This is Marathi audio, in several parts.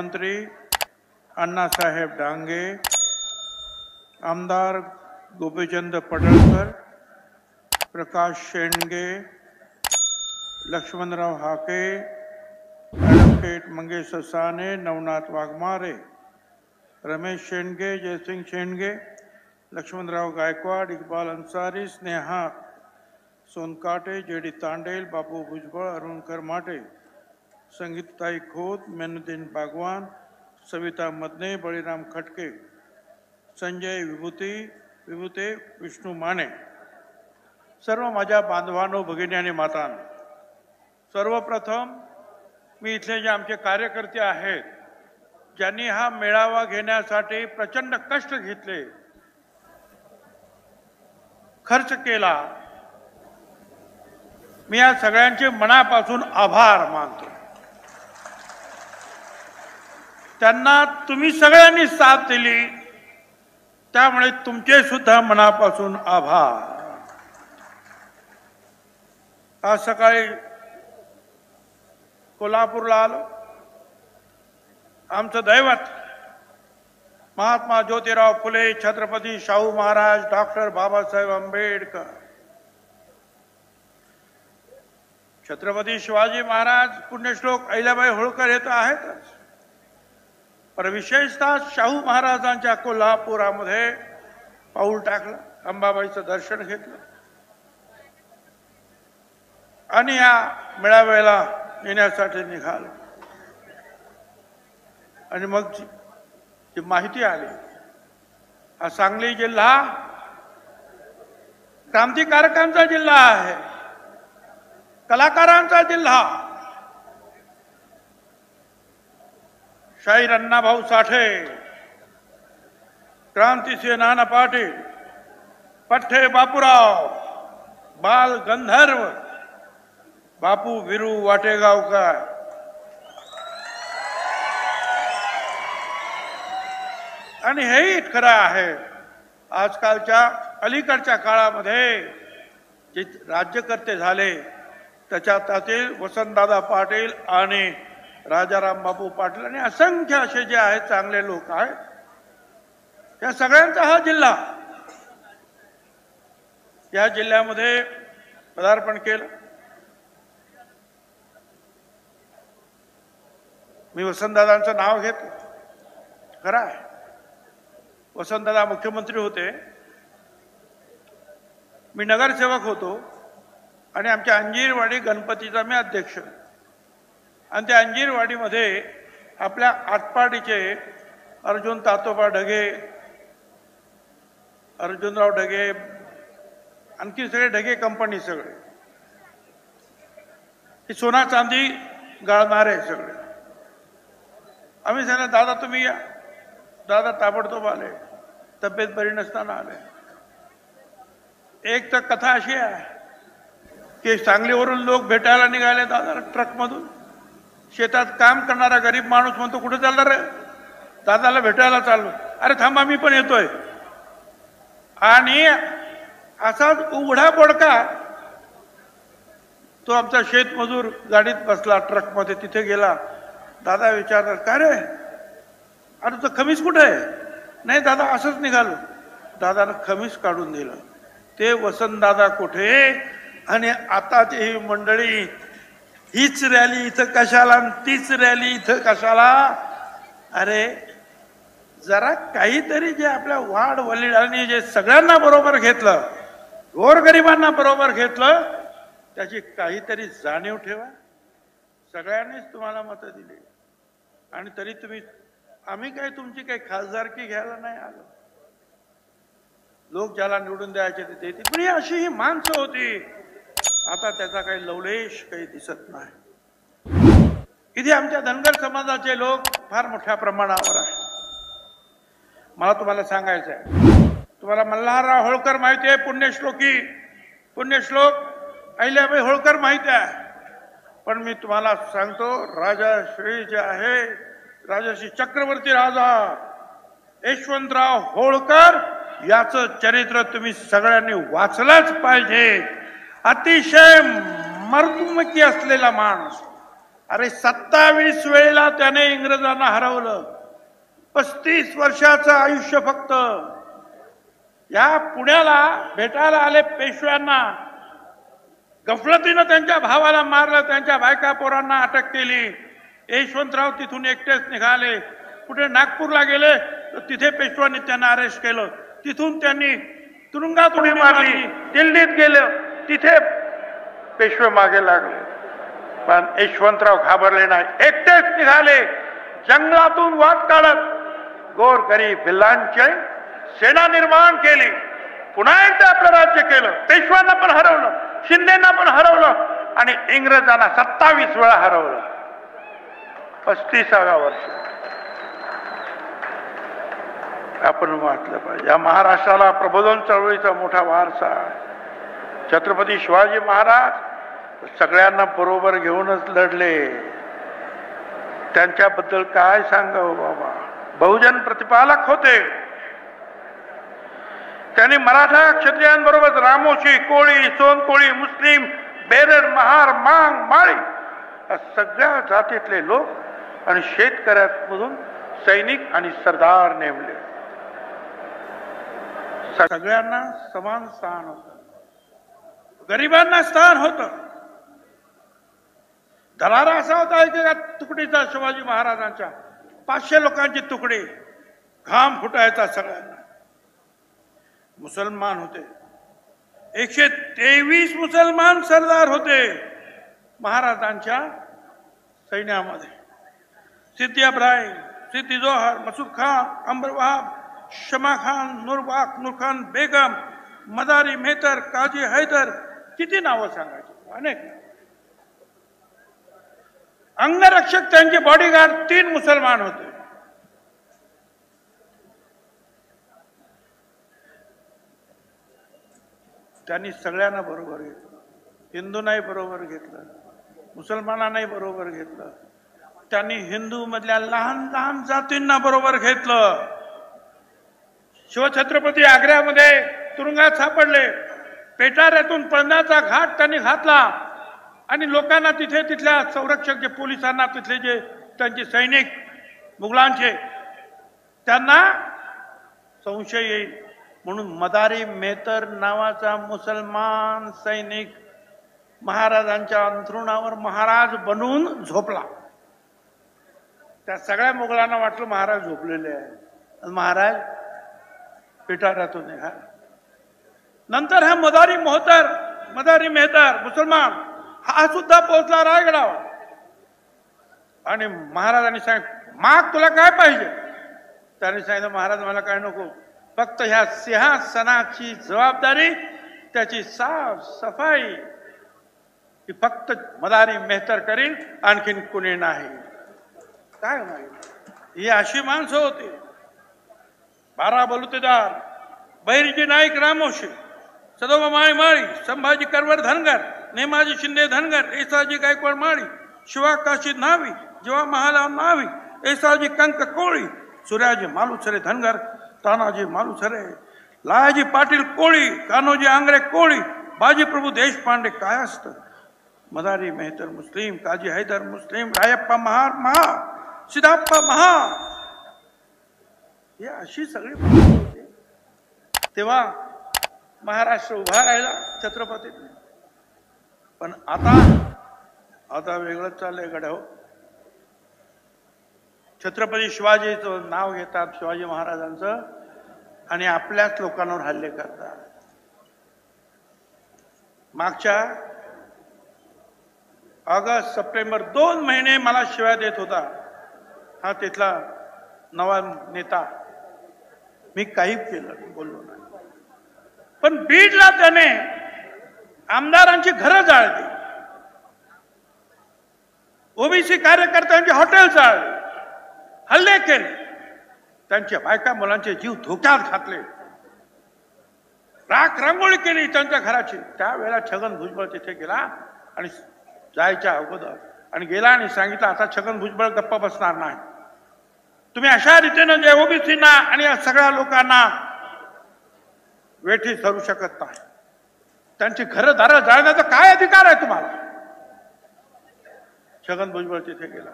मंत्री अण्णासाहेब डांगे, आमदार गोपीचंद पडळकर, प्रकाश शेंडगे, लक्ष्मणराव हाके, ॲडव्होकेट मंगेश साने, नवनाथ वाघमारे, रमेश शेंडगे, जयसिंग शेंडगे, लक्ष्मणराव गायकवाड, इकबाल अंसारी, स्नेहा सोनकाटे, जेडी तांडेल, बापू भुजबळ, अरुण करमाटे, संगीताई खोत, मेनुद्दीन बागवान, सविता मदने, बळीराम खटके, संजय विभूते, विष्णू माने, सर्व माझ्या बांधवांनो, भगिनी आणि मातांनो, सर्वप्रथम मी इथले जे आमचे कार्यकर्ते आहेत ज्यांनी हा मेळावा घेण्यासाठी प्रचंड कष्ट घेतले, खर्च केला, मी या सगळ्यांचे मनापासून आभार मानतो। त्यांना तुम्ही सगळ्यांनी साथ दिली, त्यामुळे तुमचे सुद्धा मनापासून आभार। आज सकाळी कोल्हापूरला आलो, आमचं दैवत महात्मा ज्योतिराव फुले, छत्रपती शाहू महाराज, डॉक्टर बाबासाहेब आंबेडकर, छत्रपती शिवाजी महाराज, पुण्यश्लोक अहिल्याबाई होळकर हे तर आहेतच, पण विशेषतः शाहू महाराजांच्या कोल्हापुरामध्ये पाऊल टाकलं, अंबाबाईचं दर्शन घेतलं आणि या मेळाव्याला येण्यासाठी निघालो। आणि मग जी माहिती आली, हा सांगली जिल्हा क्रांतिकारकांचा जिल्हा आहे, कलाकारांचा जिल्हा, शाहीर अण्णाभाऊ साठे, क्रांतिसिंह नाना पाटील, पठ्ठे बापूराव, बाल गंधर्व बापू विरू वाटेगावकर, आणि हेही खरं आहे, आजकालच्या अलीकडच्या काळामध्ये जे राज्यकर्ते झाले त्याच्यातील वसंतदादा पाटील आणि राजाराम बापू पाटील आणि असंख्य असे जे आहेत चांगले लोक आहेत, या सगळ्यांचा हा जिल्हा, या जिल्ह्यामध्ये पदार्पण केलं। मी वसंतदादांचं नाव घेतो, खरं आहे, वसंतदादा मुख्यमंत्री होते, मी नगरसेवक होतो आणि आमच्या अंजीरवाडी गणपतीचा मी अध्यक्ष, आणि त्या अंजीरवाडीमध्ये आपल्या आटपाडीचे अर्जुन तातोबा ढगे, अर्जुनराव ढगे, आणखी सगळे ढगे कंपनी, सगळे ही सोना चांदी गाळणारे सगळे। आम्ही सांगितलं दादा तुम्ही या, दादा ताबडतोब आले, तब्येत बरी नसताना आले। एक तर कथा अशी आहे की सांगलीवरून लोक भेटायला निघाले दादा ट्रकमधून, शेतात काम करणारा गरीब माणूस म्हणतो कुठे चालणार रे, दादाला भेटायला चाललो, अरे थांबा मी पण येतोय, आणि असाच उघडा पडका तो आमचा शेतमजूर गाडीत बसला, ट्रकमध्ये तिथे गेला, दादा विचारतात काय रे, अरे तो खमीस कुठे आहे, नाही दादा असंच निघालो, दादानं खमीस काढून दिलं, ते वसंतदादा कुठे, आणि आताची ही मंडळी हीच रॅली इथं कशाला, तीच रॅली इथं कशाला, अरे जरा काहीतरी जे आपल्या वाढ वडिलांनी जे सगळ्यांना बरोबर घेतलं, गोरगरिबांना बरोबर घेतलं, त्याची काहीतरी जाणीव ठेवा। सगळ्यांनीच तुम्हाला मतं दिली आणि तरी तुम्ही, आम्ही काय तुमची काही खासदारकी घ्यायला नाही आलो, लोक ज्याला निवडून द्यायचे ते देतील, पण ही अशी ही माणसं होती, आता त्याचा काही लवलेश काही दिसत नाही। इथे आमच्या धनगर समाजाचे लोक फार मोठ्या प्रमाणावर आहे। मला तुम्हाला सांगायचं आहे, तुम्हाला मल्हारराव होळकर माहिती आहे, पुण्यश्लोक अहिल्याबाई होळकर माहिती आहे, पण मी तुम्हाला सांगतो, राजाश्री जे आहे, राजर्षी चक्रवर्ती राजा यशवंतराव होळकर याचं चरित्र तुम्ही सगळ्यांनी वाचलंच पाहिजे। अतिशय मर्दुमकी असलेला माणूस, अरे 27 वेळेला त्याने इंग्रजांना हरवलं. 35 वर्षाचं आयुष्य फक्त. या पुण्याला भेटायला आले पेशव्यांना, गफलतीनं त्यांच्या भावाला मारलं, त्यांच्या बायका पोरांना अटक केली. यशवंतराव तिथून एकटेच निघाले. कुठे नागपूरला गेले तर तिथे पेशव्यांनी त्यांना अरेस्ट केलं. तिथून त्यांनी तुरुंगात उडी मारली. दिल्लीत गेले, तिथे पेशवे मागे लागले. पण यशवंतराव घाबरले नाही, एकटेच निघाले. जंगलातून वाट काढत गोरगरीब भिल्लांची सेना निर्माण केली. पुन्हा एकदा आपलं राज्य केलं. पेशव्यांना पण हरवलं, शिंदेना पण हरवलं आणि इंग्रजांना 27 वेळा हरवलं. 35व्या वर्षी आपण वाचलं पाहिजे. या महाराष्ट्राला प्रबोधन चळवळीचा मोठा वारसा आहे. छत्रपती शिवाजी महाराज सगळ्यांना बरोबर घेऊनच लढले. त्यांच्याबद्दल काय सांगावं बाबा. बहुजन प्रतिपालक होते. त्यांनी मराठा क्षत्रियांबरोबर रामोशी, कोळी, सोनकोळी, मुस्लिम, बेरड, महार, मांग, माळी या सगळ्या जातीतले लोक आणि शेतकऱ्यांमधून सैनिक आणि सरदार नेमले. सगळ्यांना समान स्थान होतं. गरिबांना स्थान होतं. दरारा असा होता एका तुकडीचा शिवाजी महाराजांच्या. 500 लोकांची तुकडी. घाम फुटायचा सगळ्यांना. मुसलमान होते. 123 मुसलमान सरदार होते महाराजांच्या सैन्यामध्ये. सिद्दी इब्राहिम, सिद्दी जोहर, मसूद खान, अंबर वहाब, शमा खान, नूर खान बेगम, मदारी मेहतर, काजी हैदर, किती नावं सांगायची, अनेक. अंगरक्षक त्यांचे बॉडीगार्ड 3 मुसलमान होते. त्यांनी सगळ्यांना बरोबर घेतलं. हिंदूंनाही बरोबर घेतलं, मुसलमानांनाही बरोबर घेतलं. त्यांनी हिंदू मधल्या लहान लहान जातींना बरोबर घेतलं. शिवछत्रपती आग्र्यामध्ये तुरुंगात सापडले. पेटाऱ्यातून पळण्याचा घाट त्यांनी घातला आणि लोकांना तिथे तिथल्या संरक्षक जे पोलिसांना तिथले जे त्यांचे सैनिक मुघलांचे त्यांना संशय येईल म्हणून मदारी मेहतर नावाचा मुसलमान सैनिक महाराजांच्या अंथरुणावर महाराज बनून झोपला. त्या सगळ्या मुघलांना वाटलं महाराज झोपलेले आहे. महाराज पिटाऱ्यातून निघाला. नंतर हा मदारी मेहतर मुसलमान हा सुद्धा पोहोचला रायगडावर आणि महाराजांनी सांगितलं माग तुला काय पाहिजे. त्याने सांगितलं महाराज मला काय नको, फक्त ह्या सिंहासनाची जबाबदारी त्याची साफ सफाई ही फक्त मदारी मेहतर करील, आणखीन कुणी नाही. काय नाही, ही अशी माणसं होती. 12 बलुतेदार, बहिर्जी नाईक रामोशी, सदोबा माळी माळी, संभाजी करवर धनगर, नेमाजी शिंदे धनगर, येसाजी गायकवाड माळी, शिवा काशी नावी, जीवा महालाव नावी, येसाजी कंक कोळी, सूर्याजी मालुसरे धनगर, तानाजी मालुसरे, लायाजी पाटील कोळी, कान्होजी आंग्रे कोळी, बाजीप्रभू देशपांडे कायस्थ, मदारी मेहतर मुस्लिम, काजी हैदर मुस्लिम, रायप्पा महार महार, सिद्धाप्पा महार. हे अशी सगळी होती. तेव्हा महाराष्ट्र उभा राहिला छत्रपती. पण आता वेगळंच चाललंय गड्या. छत्रपती शिवाजीचं नाव घेतात, शिवाजी महाराजांचं, आणि आपल्याच लोकांवर हल्ले करतात. मागच्या ऑगस्ट सप्टेंबर 2 महिने मला शिव्या देत होता हा तिथला नवा नेता. मी काही केलं बोललो नाही. पण बीडला त्याने आमदारांची घरं जाळली, ओबीसी कार्यकर्त्यांची हॉटेल जाळली, हल्ले केले, त्यांच्या बायका मुलांचे जीव धोक्यात घातले, राख रांगोळी केली त्यांच्या घराची. त्यावेळेला छगन भुजबळ तिथे गेला आणि जायच्या अगोदर आणि गेला आणि सांगितलं आता छगन भुजबळ गप्पा बसणार नाही. तुम्ही अशा रीतीनं जे ओबीसींना आणि या सगळ्या लोकांना वेठी धरू शकत नाही. त्यांची घरं दारं जाळण्याचा काय अधिकार आहे तुम्हाला. छगन भुजबळ तिथे गेला.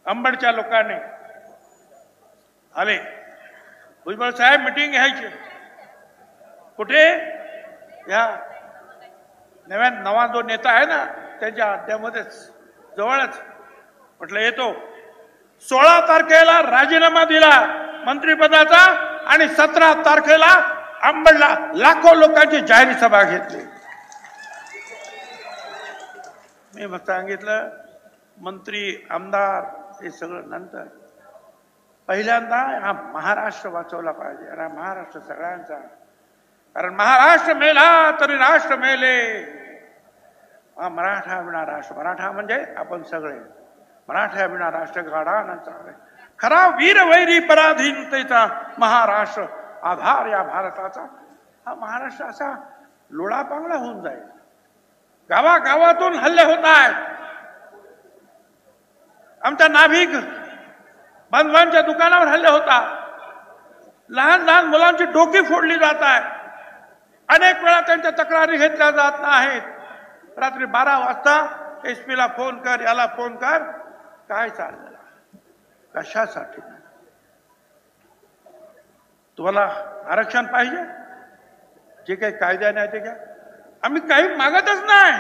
अंबडच्या लोकांनी आले, भुजबळ साहेब मिटिंग घ्यायची. कुठे? या नवा जो नेता आहे ना त्याच्या अड्ड्यामध्येच, जवळच. म्हटलं येतो. 16 तारखेला राजीनामा दिला मंत्रिपदाचा आणि 17 तारखेला अंबडला लाखो लोकांची जाहीर सभा घेतली. मी मग सांगितलं मंत्री आमदार हे सगळं नंतर, पहिल्यांदा हा महाराष्ट्र वाचवला पाहिजे. आणि हा महाराष्ट्र सगळ्यांचा, कारण महाराष्ट्र मेला तरी राष्ट्र मेले. हा मराठा विना राष्ट्र, मराठा म्हणजे आपण सगळे, मराठा विना राष्ट्र गाडा न चाले. खरा वीर वैरी पराधीनतेचा महाराष्ट्र आधार या भारताचा. हा महाराष्ट्र असा लोळापांगळा होऊन जाईल. गावागावातून हल्ले होत आहेत. आमच्या नाभिक बांधवांच्या दुकानावर हल्ले होतात. लहान लहान मुलांची डोकी फोडली जात आहे. अनेक वेळा त्यांच्या तक्रारी घेतल्या जात नाहीत. रात्री 12 वाजता SP ला फोन कर, याला फोन कर. काय चाललेलं, कशासाठी? तुम्हाला आरक्षण पाहिजे, जे काही कायद्याने आहे ते घ्या. आम्ही काही मागतच नाही.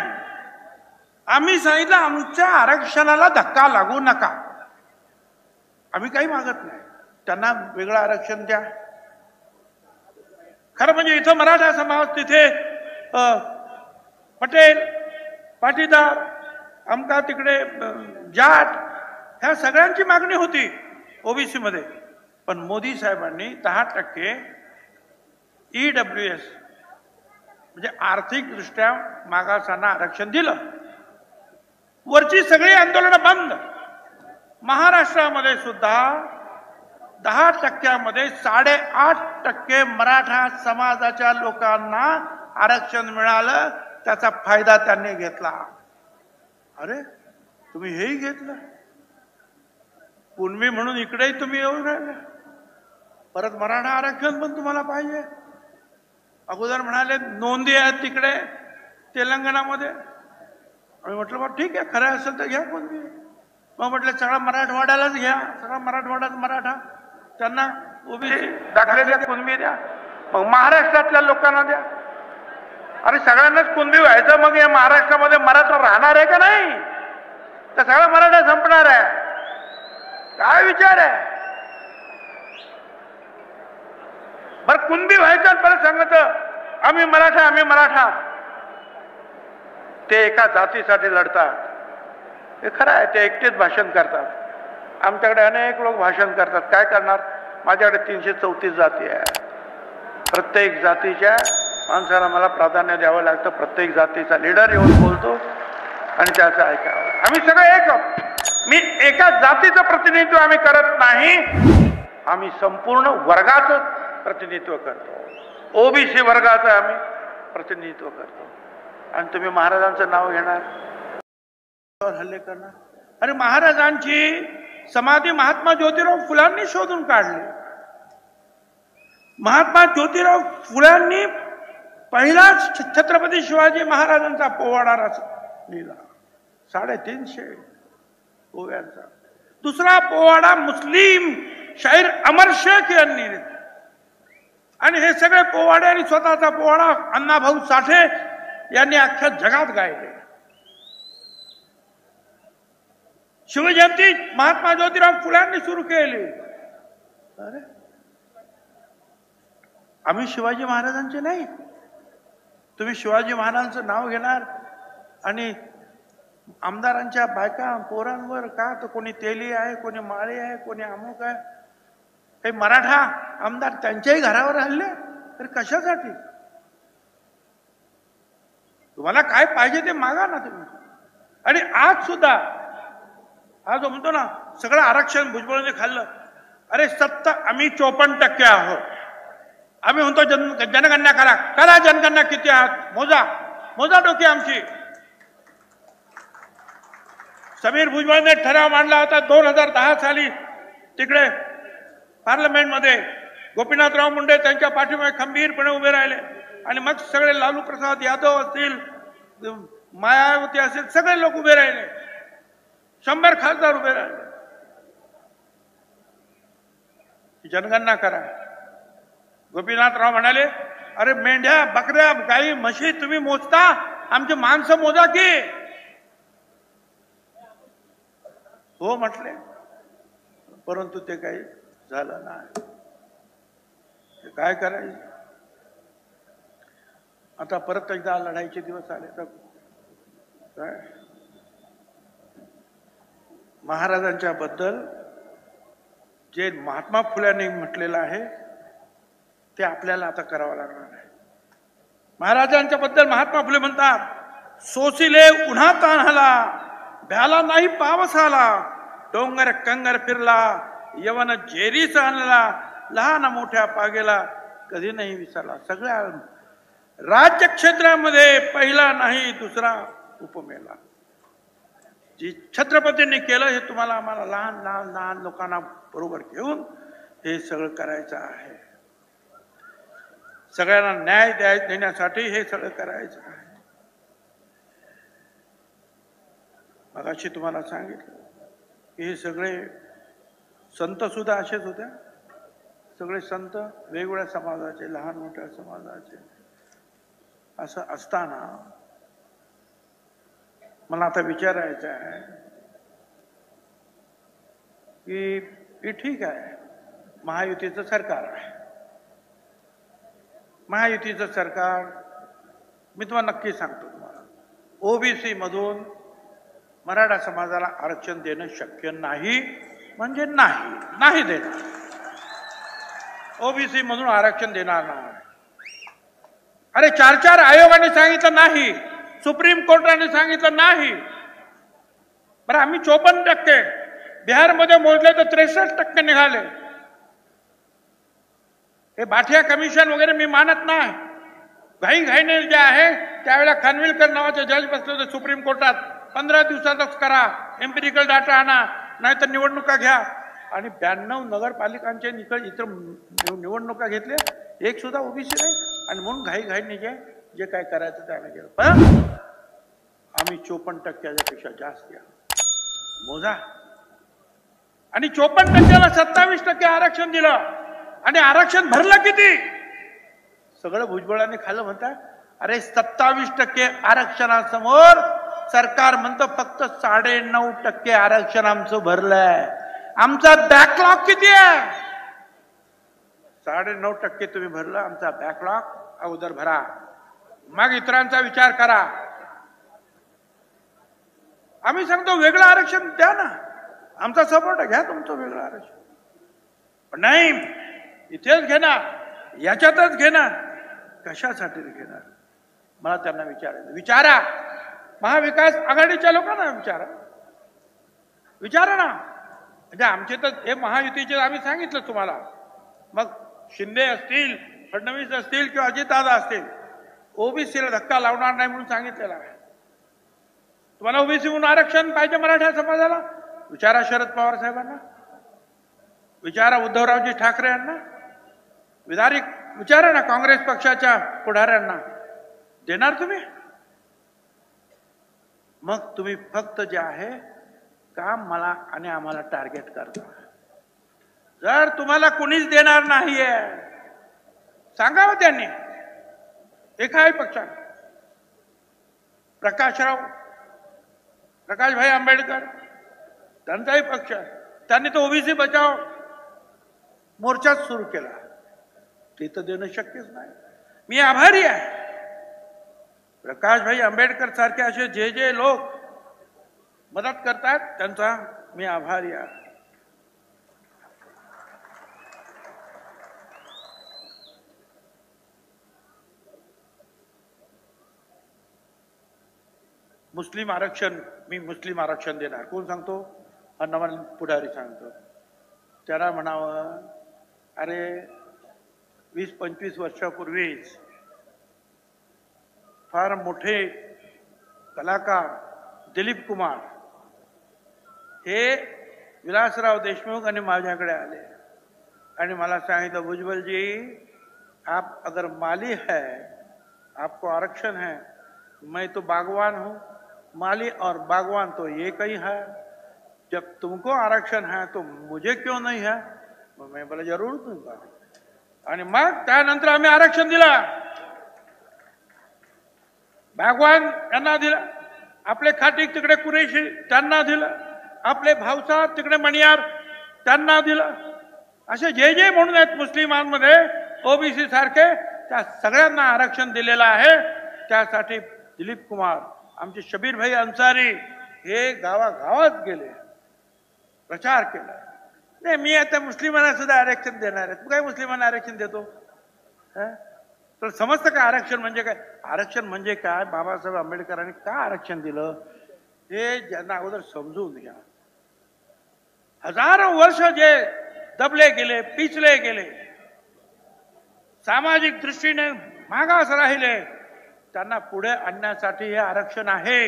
आम्ही सांगितलं आमच्या आरक्षणाला धक्का लागू नका. आम्ही काही मागत नाही. त्यांना वेगळं आरक्षण द्या. खरं म्हणजे इथं मराठा समाज, तिथे पटेल, पाटीदार, आमका तिकडे जाट, ह्या सगळ्यांची मागणी होती OBC मध्ये. पण मोदी साहेबांनी 10% EWS म्हणजे आर्थिकदृष्ट्या मागासांना आरक्षण दिलं. वरची सगळी आंदोलनं बंद. महाराष्ट्रामध्ये सुद्धा 10%मध्ये 8.5% मराठा समाजाच्या लोकांना आरक्षण मिळालं. त्याचा फायदा त्यांनी घेतला. अरे तुम्ही हेही घेतलं, कुणबी म्हणून इकडेही तुम्ही येऊन राहिले. परत मराठा आरक्षण पण तुम्हाला पाहिजे. अगोदर म्हणाले नोंदी आहेत तिकडे तेलंगणामध्ये. आम्ही म्हटलं बा ठीक आहे, खरं असेल तर घ्या कुणबी. मग म्हटलं सगळा मराठवाड्यालाच घ्या, सगळा मराठवाड्यात मराठा, त्यांना OBC दाखले द्या, कुणबी द्या. मग महाराष्ट्रातल्या लोकांना द्या. अरे सगळ्यांनाच कुणबी व्हायचं, मग या महाराष्ट्रामध्ये मराठा राहणार आहे का नाही? तर सगळा मराठा संपणार आहे. काय विचार आहे? बरं कुणबी व्हायचं परत सांगत आम्ही मराठा, आम्ही मराठा. ते एका जातीसाठी लढतात. हे खरं आहे, ते एकटेच भाषण करतात. आमच्याकडे अनेक लोक भाषण करतात. काय करणार? माझ्याकडे 334 जाती आहे. प्रत्येक जातीच्या माणसाला मला प्राधान्य द्यावं लागतं. प्रत्येक जातीचा लीडर येऊन बोलतो आणि त्याचं ऐकावं. आम्ही सगळे एक आहोत. मी एका जातीचं प्रतिनिधित्व आम्ही करत नाही, आम्ही संपूर्ण वर्गाचं प्रतिनिधित्व करतो. OBC वर्गाचं आम्ही प्रतिनिधित्व करतो. आणि तुम्ही महाराजांचं नाव घेणार, हल्ले करणार. अरे महाराजांची समाधी महात्मा ज्योतिराव फुलांनी शोधून काढली. महात्मा ज्योतिराव फुलांनी पहिलाच छत्रपती शिवाजी महाराजांचा पोवाडा लिहिला, 350 ओव्यांचा. दुसरा पोवाडा मुस्लिम शाहीर अमर शेख यांनी लिहिला. आणि हे सगळे पोवाडे आणि स्वतःचा पोवाडा अण्णाभाऊ साठे यांनी अख्ख्या जगात गायले. शिवजयंती महात्मा ज्योतिराव फुल्यांनी सुरू केली. अरे आम्ही शिवाजी महाराजांचे नाही. तुम्ही शिवाजी महाराजांचं नाव घेणार आणि आमदारांच्या बायका पोरांवर का, तर कोणी तेली आहे, कोणी माळी आहे, कोणी अमुक आहे. काही मराठा आमदार त्यांच्याही घरावर हल्ले. तर कशासाठी? तुम्हाला काय पाहिजे ते मागा ना तुम्ही. आणि आज सुद्धा हा जो म्हणतो ना सगळं आरक्षण भुजबळांनी खाल्लं. अरे आम्ही 54% आहोत. आम्ही म्हणतो जनगणना करा. करा जनगणना, किती आहात मोजा, मोजा डोकी आमची. समीर भुजबळने ठराव मांडला होता 2010 साली तिकडे पार्लमेंटमध्ये. गोपीनाथराव मुंडे त्यांच्या पाठीमागे खंबीरपणे उभे राहिले. आणि मग सगळे लालू प्रसाद यादव असतील, मायावती असतील, सगळे लोक उभे राहिले. 100 खासदार उभे राहिले. जनगणना करा. गोपीनाथराव म्हणाले, अरे मेंढ्या, बकऱ्या, गाई, म्हशी तुम्ही मोजता, आमची माणसं मोजा की. हो म्हटले, परंतु ते काही झालं नाही. काय करायचं. आता परत एकदा लढाईचे दिवस आले तर काय. महाराजांच्या बद्दल जे महात्मा फुल्यांनी म्हटलेलं आहे ते आपल्याला आता करावं लागणार आहे. महाराजांच्या बद्दल महात्मा फुले म्हणतात, सोसिले उन्हा तान्हाला, भ्याला नाही पावस आला, डोंगर कंगर फिरला, यवन जेरीस आणला, लहान मोठ्या पागेला कधी नाही विसरला. सगळ्या राज्य क्षेत्रामध्ये पहिला नाही दुसरा उपमेला. जी छत्रपतींनी केलं हे तुम्हाला आम्हाला लहान लहान लहान लोकांना बरोबर घेऊन हे सगळं करायचं आहे. सगळ्यांना न्याय देण्यासाठी हे सगळं करायचं आहे. मगाशी तुम्हाला सांगितलं की हे सगळे संत सुद्धा असेच होते. सगळे संत वेगवेगळ्या समाजाचे, लहान मोठ्या समाजाचे. असं असताना मला आता विचारायचं आहे की ठीक आहे, महायुतीचं सरकार आहे. महायुतीचं सरकार, मी तुम्हाला नक्की सांगतो, तुम्हाला ओबीसी मधून मराठा समाजाला आरक्षण देणं शक्य नाही, म्हणजे नाही देणार. ओबीसी मधून आरक्षण देणार नाही. अरे 4 आयोगाने सांगितलं नाही, सुप्रीम कोर्टाने सांगितलं नाही. बरं, आम्ही 54%, बिहारमध्ये मोजले तर 63% निघाले. हे बाठिया कमिशन वगैरे मी मानत नाही. घाईने जे आहे त्यावेळेला खानविलकर नावाचे जज बसले होते सुप्रीम कोर्टात, 15 दिवसातच करा, एम्पिरिकल डाटा आणा, नाहीतर निवडणुका घ्या. आणि 92 नगरपालिकांचे इतर निवडणुका घेतल्या, एक सुद्धा ओबीसी नाही. आणि म्हणून घाईने जे काय करायचं ते आम्ही केलं. पण आम्ही 54% पेक्षा जास्त या मोजा. आणि 54%ला 27% आरक्षण दिलं. आणि आरक्षण भरलं किती? सगळं भुजबळांनी खाल्लं म्हणतात. अरे 27% आरक्षणासमोर सरकार म्हणतं फक्त 9.5% आरक्षण आमचं भरलंय. आमचा बॅकलॉग किती आहे? 9.5% तुम्ही भरलं. आमचा बॅकलॉग अगोदर भरा, मग इतरांचा विचार करा. आम्ही सांगतो वेगळं आरक्षण द्या ना, आमचा सपोर्ट घ्या तुमचं वेगळं आरक्षण. पण नाही, इथेच घेणार, याच्यातच घेणार. कशासाठी घेणार? मला त्यांना विचारायचं. विचारा, महाविकास आघाडीच्या लोकांना विचारा ना. म्हणजे आमचे तर हे महायुतीचे आम्ही सांगितलं तुम्हाला. मग शिंदे असतील, फडणवीस असतील किंवा अजितदादा असतील, ओबीसीला धक्का लावणार नाही म्हणून सांगितलेलं आहे. तुम्हाला ओबीसी म्हणून आरक्षण पाहिजे मराठा समाजाला, विचारा शरद पवार साहेबांना, विचारा उद्धवरावजी ठाकरे यांना, विचारा ना काँग्रेस पक्षाच्या पुढाऱ्यांना. देणार तुम्ही? मग तुम्ही फक्त जे आहे काम मला आणि आम्हाला टार्गेट करता. जर तुम्हाला कोणीच देणार नाहीये, सांगावं त्यांनी. एकाही पक्षाने, प्रकाशभाई आंबेडकर त्यांचाही पक्ष, त्यांनी तो ओबीसी बचाव मोर्चाच सुरू केला. ते तर देणं शक्यच नाही. मी आभारी आहे. प्रकाशभाई आंबेडकर सारखे असे जे लोक मदत करतात त्यांचा मी आभारी आहे. मुस्लिम आरक्षण, मी मुस्लिम आरक्षण देणार. कोण सांगतो? अन्नमान पुढारी सांगतो. त्याला म्हणावं, अरे 20-25 वर्षापूर्वीच फार मोठे कलाकार दिलीप कुमार हे विलासराव देशमुख आणि माझ्याकडे आले आणि मला सांगितलं, भुजबल जी आप अगर माली है, आपको आरक्षण है, मैं तो बागवान हूँ, माली और बागवान तो एक ही है, जब तुमको आरक्षण है तो मुझे क्यों नहीं है? मैं बोला जरूर दूंगा. आणि मग त्यानंतर आम्ही आरक्षण दिला. भगवान यांना दिलं, आपले खाटीक तिकडे कुरेशी त्यांना दिलं, आपले भाऊसाहेब तिकडे मणियार त्यांना दिलं. असे जे जे म्हणून आहेत मुस्लिमांमध्ये ओबीसी सारखे, त्या सगळ्यांना आरक्षण दिलेलं आहे. त्यासाठी दिलीप कुमार, आमचे शबीर भाई अन्सारी हे गावागावात गेले, प्रचार केला. नाही मी आता मुस्लिमांना सुद्धा आरक्षण देणार आहे. तू काय मुस्लिमांना आरक्षण देतो? तर समजतं का आरक्षण म्हणजे काय? आरक्षण म्हणजे काय? बाबासाहेब आंबेडकरांनी का आरक्षण दिलं हे ज्यांना अगोदर समजून घ्या. हजारो वर्ष जे दबले गेले, पिचले गेले, सामाजिक दृष्टीने मागास राहिले, त्यांना पुढे आणण्यासाठी हे आरक्षण आहे.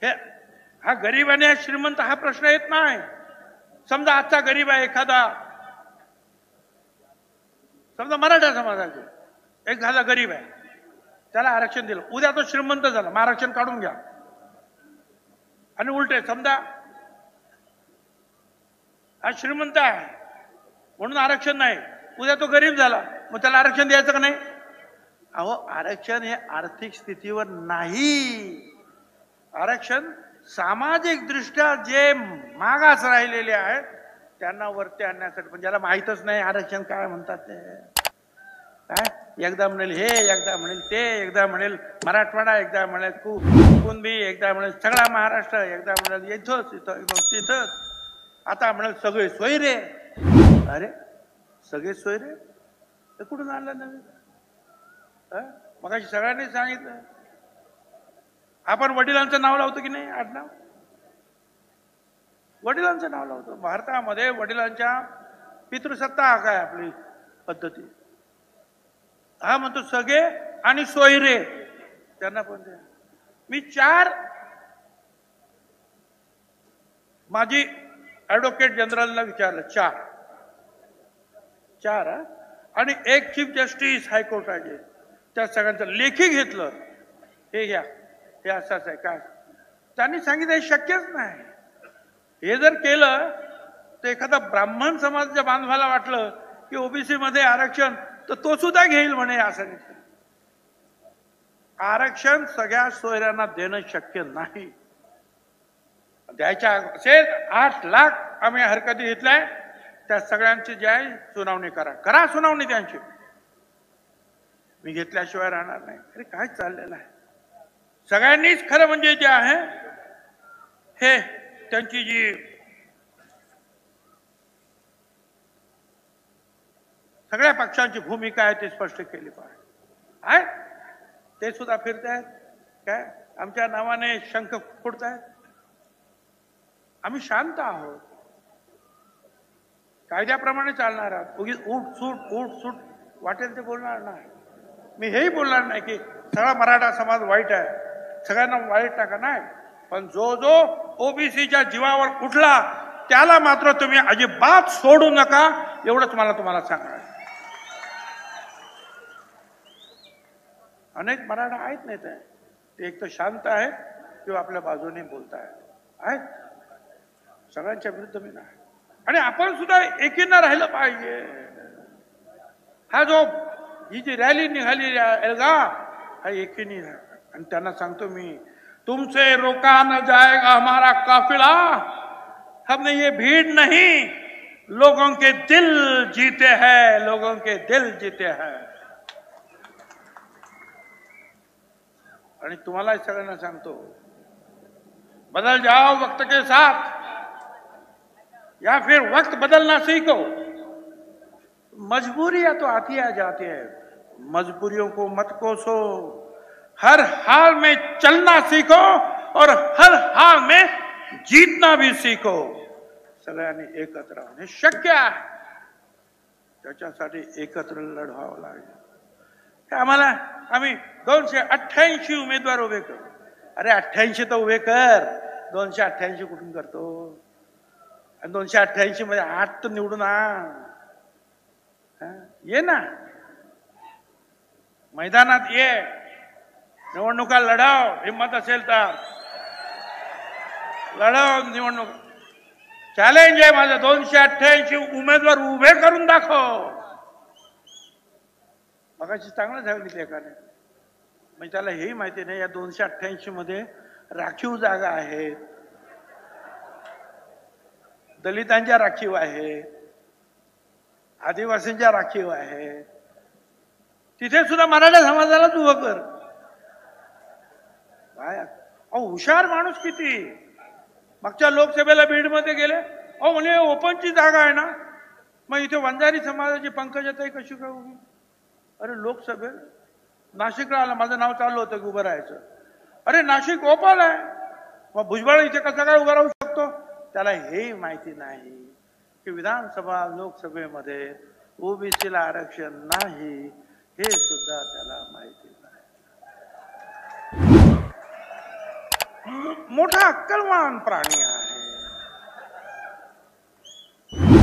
हे हा गरीब आणि श्रीमंत हा प्रश्न येत नाही. समजा आजचा गरीब आहे एखादा, समजा मराठा समाजाचा एखादा गरीब आहे, त्याला आरक्षण दिलं, उद्या तो श्रीमंत झाला, मग आरक्षण काढून घ्या. आणि उलटे समजा हा श्रीमंत आहे म्हणून आरक्षण नाही, उद्या तो गरीब झाला, मग त्याला आरक्षण द्यायचं का नाही? अहो, आरक्षण हे आर्थिक स्थितीवर नाही. आरक्षण सामाजिक दृष्ट्या जे मागास राहिलेले आहेत त्यांना वरती आणण्यासाठी. पण ज्याला माहीतच नाही आरक्षण काय म्हणतात ते काय, एकदा म्हणेल हे, एकदा म्हणेल ते, एकदा म्हणेल मराठवाडा, एकदा म्हणेल कुणबी, एकदा म्हणेल सगळा महाराष्ट्र, एकदा म्हणेल इथंच तिथंच, आता म्हणेल सगळे सोयरे. अरे सगळे सोयरे ते कुठून आणलं नवीन? मगाशी सगळ्यांनी सांगितलं, आपण वडिलांचं नाव लावतो की नाही? आडनाव वडिलांचं नाव लावतो. भारतामध्ये वडिलांच्या पितृसत्ता काय आपली पद्धती. हा म्हणतो सगळे आणि सोयरे त्यांना पण द्या. मी 4 माझी ऍडव्होकेट जनरलला विचारलं, 4 आणि 1 चीफ जस्टिस हायकोर्टाचे, त्या सगळ्यांचं लेखी घेतलं, हे घ्या, हे असंच आहे काय. त्यांनी सांगितलं हे शक्यच नाही. हे जर केलं तर एखादा ब्राह्मण समाजाच्या बांधवाला वाटलं की ओबीसी मध्ये आरक्षण, तर तो सुद्धा घेईल म्हणे. असं आरक्षण सगळ्या सोयऱ्यांना देणं शक्य नाही. द्यायच्या असेल 8 लाख आम्ही हरकती घेतलाय, त्या सगळ्यांची जी आहे सुनावणी करा सुनावणी त्यांची. मी घेतल्याशिवाय राहणार नाही. अरे काय चाललेलं आहे? सगळ्यांनीच खरं म्हणजे जे आहे हे त्यांची जी सगळ्या पक्षांची भूमिका आहे ती स्पष्ट केली पाहिजे. ते सुद्धा फिरतायत काय, आमच्या नावाने शंख फोडतायत. आम्ही शांत आहोत, कायद्याप्रमाणे चालणार आहोत. उगीच उठ सूट वाटेल ते बोलणार नाही. मी हेही बोलणार नाही की सगळा मराठा समाज वाईट आहे, सगळ्यांना वाईट टाका, नाही. पण जो ओबीसीच्या जीवावर उठला त्याला मात्र तुम्ही अजिबात सोडू नका, एवढंच मला तुम्हाला सांगायचं. अनेक मराठा आहेत नाही ते एक तर शांत आहेत किंवा आपल्या बाजूने बोलत आहेत. सगळ्यांच्या विरुद्ध मी नाही. आणि आपण सुद्धा एकीनं राहिलं पाहिजे. हा जो ही जी रॅली निघाली एल्गार, हा एकीने आणि त्यांना सांगतो मी, तुमसे रोका न जाएगा हमारा काफिला, हमने ये भीड़ नहीं, लोगों के दिल जीते हैं, लोगों के दिल जीते हैं. आणि तुम्हाला सगळ्यांना सांगतो, बदल जाओ वक्त के साथ या फिर वक्त बदलना सीखो. मजबूरियां तो आती आ जाती है, मजबूरियों को मत कोसो. हर हाल में चलना सीखो और हर हाल में जीतना भी सीखो. सगळ्यांनी एकत्र राहणे शक्य आहे, त्याच्यासाठी एकत्र लढावं लागेल. आम्ही 288 उमेदवार उभे करू. अरे 88 तर उभे कर, 288 कुठून करतो? आणि 288 मध्ये 8 तर निवडून ये ना, मैदानात ये, निवडणुका लढाव हिम्मत असेल तर. लढव निवडणूक. चॅलेंज आहे माझं, 288 उमेदवार उभे करून दाखव. मगाशी चांगलं सांगितलं एकाने, म्हणजे त्याला हेही माहिती नाही या 288 मध्ये राखीव जागा आहेत, दलितांच्या राखीव आहे, आदिवासींच्या राखीव आहे. तिथे सुद्धा मराठा समाजालाच उभं कर. काय अहो हुशार माणूस किती. मागच्या लोकसभेला बीडमध्ये गेले, अहो म्हणे ओपनची जागा आहे ना, मग इथे वंजारी समाजाची पंकजाताई कशी काय उभी. अरे लोकसभेत नाशिकला आला, माझं नाव चाललं होतं की उभं राहायचं. अरे नाशिक ओपन आहे, मग भुजबळ इथे कसा काय उभा राहू शकतो. त्याला हेही माहिती नाही की विधानसभा लोकसभेमध्ये ओबीसीला आरक्षण नाही, हे सुद्धा त्याला माहिती नाही. मोठा अक्कलवान प्राणी आहे,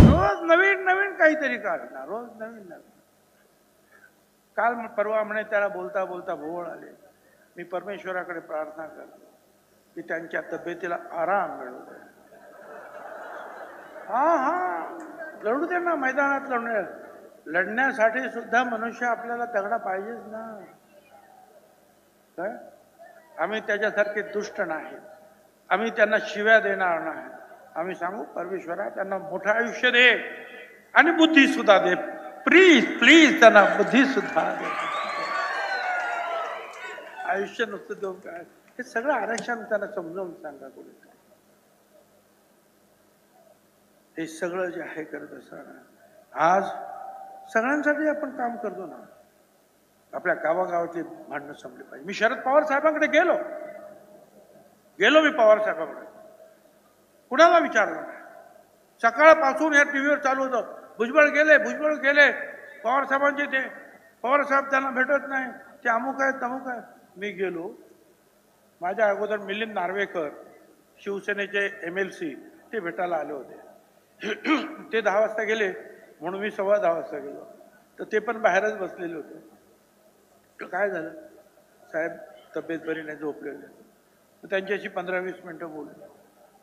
रोज नवीन नवीन काहीतरी करणार, रोज नवीन नवीन. काल परवा म्हणे त्याला बोलता बोलता भोवळ आले. मी परमेश्वराकडे प्रार्थना करतो की त्यांच्या तब्येतीला आराम मिळू दे. लढू दे ना, मैदानात लढण्यासाठी सुद्धा मनुष्य आपल्याला तगडा पाहिजेच ना. काय आम्ही त्याच्यासारखे दुष्ट नाही, आम्ही त्यांना शिव्या देणार नाही. आम्ही सांगू परमेश्वरा त्यांना मोठं आयुष्य दे आणि बुद्धी सुद्धा दे, प्लीज प्लीज त्यांना बुद्धी सुद्धा दे. आयुष्य नुसतं देऊन काय, हे सगळं आरक्षण त्यांना समजावून सांगा. कोणी हे सगळं जे आहे करत असताना आज सगळ्यांसाठी आपण काम करतो ना. आपल्या गावागावातली भांडणं संपली पाहिजे. मी शरद पवार साहेबांकडे गेलो मी पवार साहेबांकडे, कुणाला विचारलं नाही. सकाळपासून या टीव्हीवर चालू होतं, भुजबळ गेले पवार साहेबांचे, ते पवार साहेब त्यांना भेटत नाही, ते अमुक आहेत तमुक आहेत. मी गेलो, माझ्या अगोदर मिलिंद नार्वेकर शिवसेनेचे MLC ते भेटायला आले होते. ते 10 वाजता गेले म्हणून मी 10:15 वाजता गेलो, तर ते पण बाहेरच बसलेले होते. काय झालं, साहेब तब्येत बरी नाही, झोपलेले. त्यांच्याशी 15-20 मिनिटं बोललो.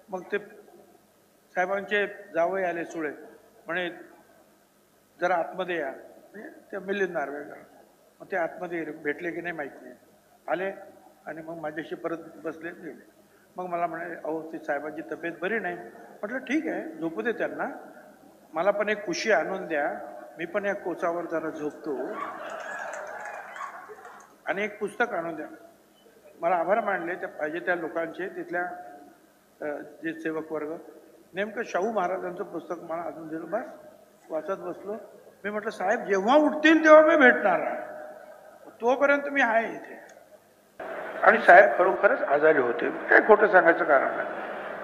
मग ते साहेबांचे जावई आले सुळे, म्हणे जरा आतमध्ये या. ते मिलिंद नार्वेकर, मग ते आतमध्ये भेटले की नाही माहीत नाही, आले आणि मग माझ्याशी परत बसले गेले. मग मला म्हणे अहो ती साहेबांची तब्येत बरी नाही. म्हटलं ठीक आहे, झोपू दे त्यांना, मला पण एक कुशी आणून द्या, मी पण या कोचावर जरा झोपतो, आणि एक पुस्तक आणून द्या. मला आभार मानले त्या पाहिजे त्या लोकांचे, तिथल्या जे सेवक वर्ग. नेमकं शाहू महाराजांचं पुस्तक मला आणून दिलं, बस वाचत बसलो. मी म्हटलं साहेब जेव्हा उठतील तेव्हा मी भेटणार आहे, तोपर्यंत मी आहे इथे. आणि साहेब खरोखरच आजारी होते, काय खोटं सांगायचं कारण नाही.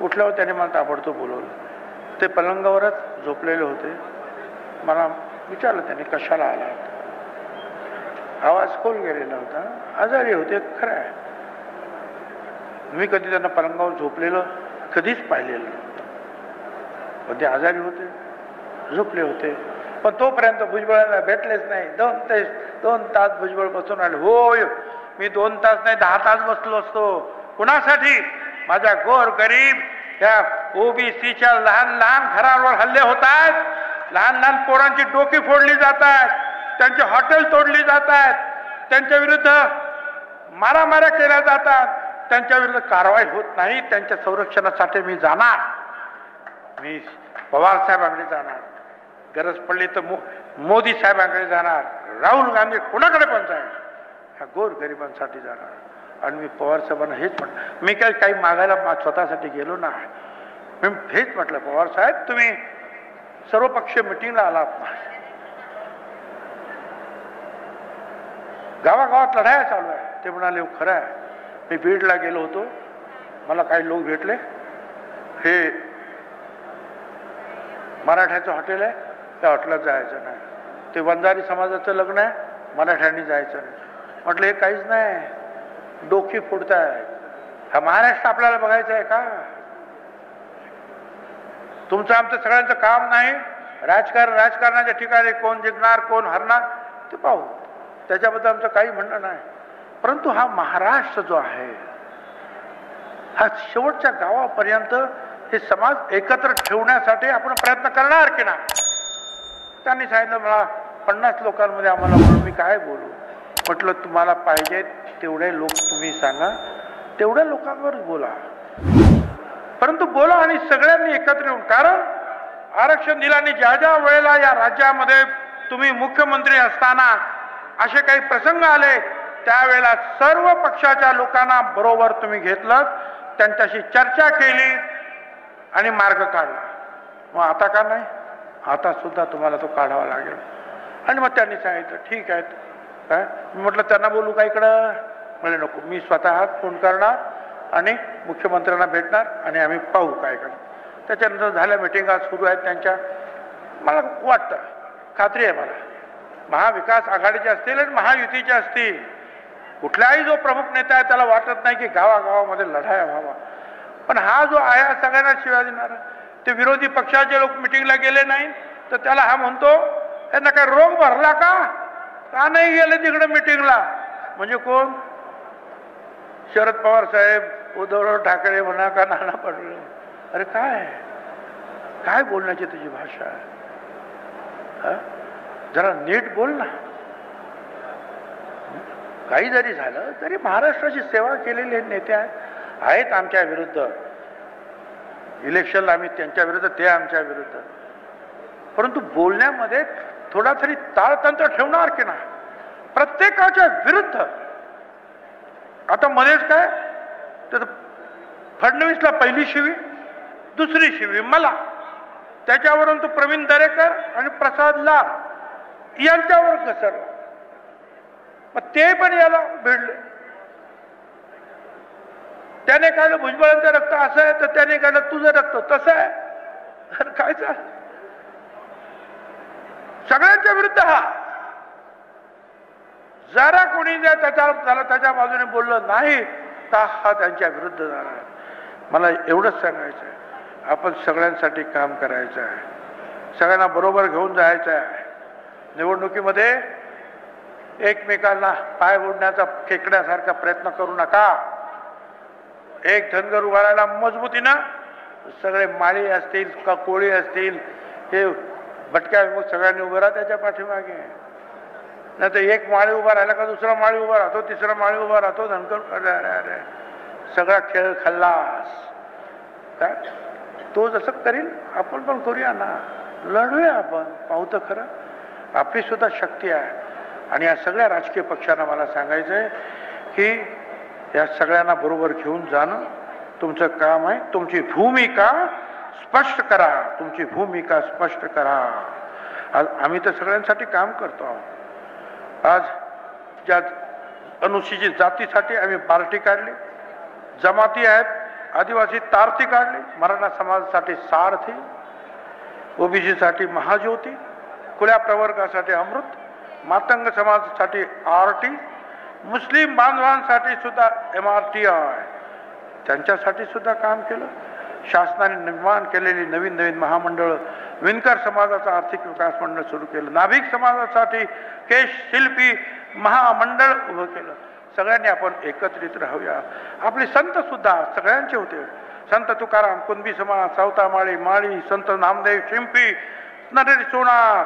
उठल्यावर त्याने मला ताबडतोब बोलवलं. ते पलंगावरच झोपलेले होते. मला विचारलं त्याने कशाला आला. आवाज खोल गेलेला होता, आजारी होते, खरं आहे. मी कधी त्यांना पलंगावर झोपलेलं कधीच पाहिलेलं नव्हतं, पण ते आजारी होते, झोपले होते. पण तोपर्यंत भुजबळाला भेटलेच नाही. 2 तास भुजबळ बसून आले. होय, मी 2 तास नाही 10 तास बसलो असतो. कुणासाठी? माझ्या गोर गरीब त्या ओबीसीच्या लहान लहान घरांवर हल्ले होत आहेत, लहान लहान पोरांची डोकी फोडली जात आहेत, त्यांचे हॉटेल तोडली जात आहेत, त्यांच्या विरुद्ध मारामाऱ्या केल्या जातात, त्यांच्या विरुद्ध कारवाई होत नाही. त्यांच्या संरक्षणासाठी मी जाणार, मी पवार साहेबांकडे जाणार, गरज पडली तर मोदी साहेबांकडे जाणार, राहुल गांधी कोणाकडे पण जाईल, ह्या गोर गरिबांसाठी जाणार. आणि मी पवार साहेबांना हेच म्हटलं, मी काही मागायला स्वतःसाठी गेलो नाही. मी हेच म्हटलं, पवार साहेब तुम्ही सर्वपक्षीय मिटिंगला आलात ना, गावागावात लढाया चालू आहे. ते म्हणाले खरं आहे. मी बीडला गेलो होतो, मला काही लोक भेटले, हे मराठ्याचं हॉटेल आहे, त्या हॉटेलात जायचं नाही, ते वंजारी समाजाचं लग्न आहे, मराठ्यांनी जायचं नाही. म्हटलं हे काहीच नाही, डोकी फोडताय. हा महाराष्ट्र आपल्याला बघायचं आहे का? तुमचं आमचं सगळ्यांचं काम नाही. राजकारणाच्या ठिकाणी कोण जिंकणार कोण हरणार ते पाहू, त्याच्याबद्दल आमचं काही म्हणणं नाही. परंतु हा महाराष्ट्र जो आहे हा शेवटच्या गावापर्यंत हे समाज एकत्र ठेवण्यासाठी आपण प्रयत्न करणार की नाही. त्यांनी सांगितलं मला 50 लोकांमध्ये आम्हाला म्हणून मी काय बोलू. म्हटलं तुम्हाला पाहिजे तेवढे लोक तुम्ही सांगा, तेवढ्या लोकांवर बोला, परंतु बोला आणि सगळ्यांनी एकत्र येऊन. कारण आरक्षण दिलं आणि ज्या ज्या वेळेला या राज्यामध्ये तुम्ही मुख्यमंत्री असताना असे काही प्रसंग आले त्यावेळेला सर्व पक्षाच्या लोकांना बरोबर तुम्ही घेतलं, त्यांच्याशी चर्चा केली आणि मार्ग काढला. मग आता का नाही, आता सुद्धा तुम्हाला तो काढावा लागेल. आणि मग त्यांनी सांगितलं ठीक आहे काय. मी म्हटलं त्यांना बोलू का इकडं. म्हणजे नको, मी स्वतः फोन करणार आणि मुख्यमंत्र्यांना भेटणार आणि आम्ही पाहू काय करणार. त्याच्यानंतर झाल्या मिटिंगा सुरू आहेत त्यांच्या. मला वाटतं, खात्री आहे मला, महाविकास आघाडीचे असतील आणि महायुतीचे असतील, कुठलाही जो प्रमुख नेता आहे त्याला वाटत नाही की गावागावामध्ये लढाया व्हावा. पण हा जो आहे सगळ्यांना शिव्या देणारा, ते विरोधी पक्षाचे लोक मिटिंगला गेले नाही तर त्याला हा म्हणतो यांना काय रोग भरला का नाही गेले तिकडे मिटिंगला. म्हणजे कोण, शरद पवार साहेब, उद्धव ठाकरे म्हणा का नाना पटोले. अरे काय काय बोलण्याची तुझी भाषा आहे, जरा नीट बोल ना. काही जरी झालं तरी महाराष्ट्राची सेवा केलेले नेते आहेत आमच्या विरुद्ध. इलेक्शनला आम्ही त्यांच्या विरुद्ध, ते आमच्या विरुद्ध. परंतु बोलण्यामध्ये थोडा तरी ताळतंत्र ठेवणार की नाही, प्रत्येकाच्या विरुद्ध. आता मध्येच काय तर फडणवीसला पहिली शिवी, दुसरी शिवी मला, त्याच्यावरून तो प्रवीण दरेकर आणि प्रसाद लाड यांच्यावर घसरला. मग ते पण याला भिडले. त्याने काढलं भुजबळांचं रक्त असं आहे तर त्याने काढलं तुझं रक्त तसं आहे. तर काय सगळ्यांच्या विरुद्ध हा. जरा कोणी जर त्याच्या बाजूने बोललं नाही तर हा त्यांच्या विरुद्ध जाणार आहे. मला एवढंच सांगायचं आहे, आपण सगळ्यांसाठी काम करायचं आहे, सगळ्यांना बरोबर घेऊन जायचं आहे. निवडणुकीमध्ये एकमेकांना पाय ओढण्याचा, खेकण्यासारखा प्रयत्न करू नका. एक धनगर उभारायला मजबूतीनं सगळे माळी असतील का कोळी असतील, हे भटक्या सगळ्यांनी उभं राहा त्याच्या पाठीमागे. नाही तर एक माळी उभा राहिला का दुसरा माळी उभा राहतो, तिसरा माळी उभा राहतो, धनगर. अरे अरे अरे सगळा खेळ खल्लास. काय तो जसं करील आपण पण करूया ना, लढूया आपण, पाहू तर खरं. आपली सुद्धा शक्ती आहे. आणि या सगळ्या राजकीय पक्षांना मला सांगायचं आहे की या सगळ्यांना बरोबर घेऊन जाणं तुमचं काम आहे. तुमची भूमिका स्पष्ट करा, तुमची भूमिका स्पष्ट करा. आज आम्ही तर सगळ्यांसाठी काम करतो आहोत. आज ज्या अनुसूचित जातीसाठी आम्ही पार्टी काढली, जमाती आहेत आदिवासी तारती काढली, मराठा समाजासाठी सारथी, ओबीसीसाठी महाज्योती, खुल्या प्रवर्गासाठी अमृत, मातंग समाजासाठी आरटी, मुस्लिम बांधवांसाठी सुद्धा MRTI, त्यांच्यासाठी सुद्धा काम केलं. शासनाने निर्माण केलेली नवीन नवीन महामंडळ, विणकर समाजाचा आर्थिक विकास मंडळ सुरू केलं, नाभिक समाजासाठी केश शिल्पी महामंडळ उभं केलं. सगळ्यांनी आपण एकत्रित राहूया. आपले संत सुद्धा सगळ्यांचे होते. संत तुकाराम, कुणबी समाज, सावतामाळी, माळी, संत नामदेव शिंपी, नरेश सोनार,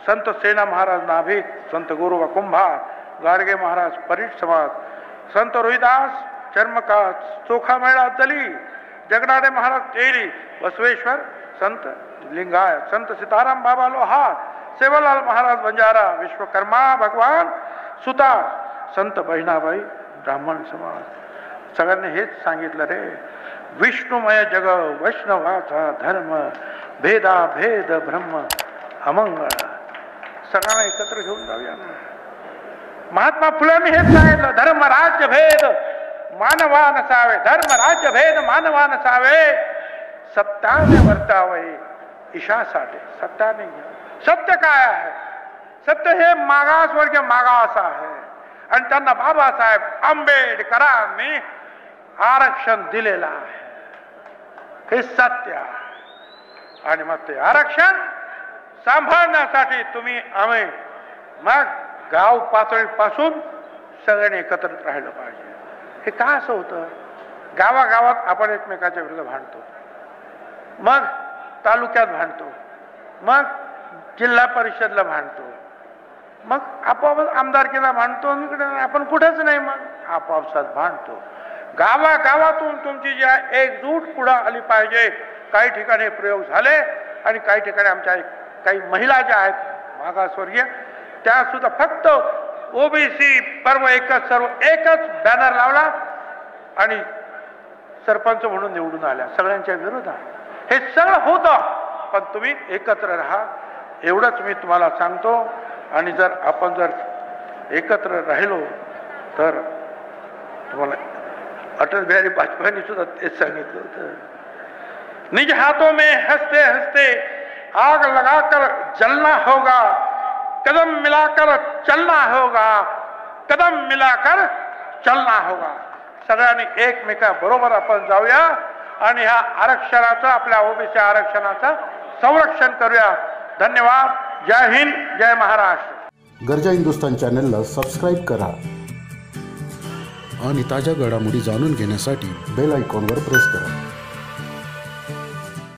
संत सेना महाराज नाभिक, संत गोरोबा कुंभार, गाडगे महाराज परीट समाज, संत रोहिदास चर्मकात, चोखामेळा दली, जगनाडे महाराज तेली, बसवेश्वर, संत लिंगायत, संत सीताराम बाबा लोहार, सेवालाल महाराज बंजारा, विश्वकर्मा भगवान सुतार, संत बहिणाबाई ब्राह्मण समाज. सगळ्यांनी हेच सांगितलं रे, विष्णुमय जग वैष्णवाचा धर्म, भेदा भेद ब्रह्म अमंगळ. सगळ्यांना एकत्र घेऊन जाऊया ना. महात्मा फुलेंनी हेच सांगितलं, धर्म राज्य भेद मानवा नसावे, धर्म राज्य भेद मानवा नसावे, सत्याने वर्तावे ईशासाठी. सत्याने, सत्य काय आहे? सत्य हे मागासवर्गीय मागास आहे आणि त्यांना बाबासाहेब आंबेडकरांनी आरक्षण दिलेलं आहे, हे सत्य आहे. आणि मग ते आरक्षण सांभाळण्यासाठी तुम्ही आम्ही मग गाव पातळीपासून सगळ्यांनी एकत्रित राहिलं पाहिजे. हे का असं होतं? गावागावात आपण एकमेकाच्या विरुद्ध भांडतो, मग तालुक्यात भांडतो, मग जिल्हा परिषदला भांडतो, मग आपोआप आमदारकीला भांडतो, इकडे आपण कुठेच नाही, मग आपोआपसात भांडतो. गावागावातून तुमची जी एकजूट पुढे आली पाहिजे. काही ठिकाणी प्रयोग झाले आणि काही ठिकाणी आमच्या काही महिला ज्या आहेत मागासवर्गीय त्या सुद्धा फक्त ओबीसी पर्व एकच सर्व एकच बॅनर लावला आणि सरपंच म्हणून निवडून आल्या सगळ्यांच्या विरोधात. हे सगळं होतं, पण तुम्ही एकत्र राहा एवढंच मी तुम्हाला सांगतो. आणि जर आपण जर एकत्र राहिलो तर तुम्हाला अटल बिहारी वाजपेयींनी सुद्धा तेच सांगितलं होतं, निज हाथों में हंसते हंसते आग लगाकर जलना होगा, कदम मिलाकर चलना होगा, कदम मिलाकर चलना होगा. सगळ्यांनी एकमेका बरोबर आपण जाऊया आणि ह्या आरक्षणाचं आपल्या ओबीसी आरक्षणाचं संरक्षण करूया. धन्यवाद. जय हिंद, जय महाराष्ट्र. गरजा हिंदुस्तान चॅनलला सबस्क्राईब करा आणि ताज्या घडामोडी जाणून घेण्यासाठी बेल आयकॉनवर प्रेस करा.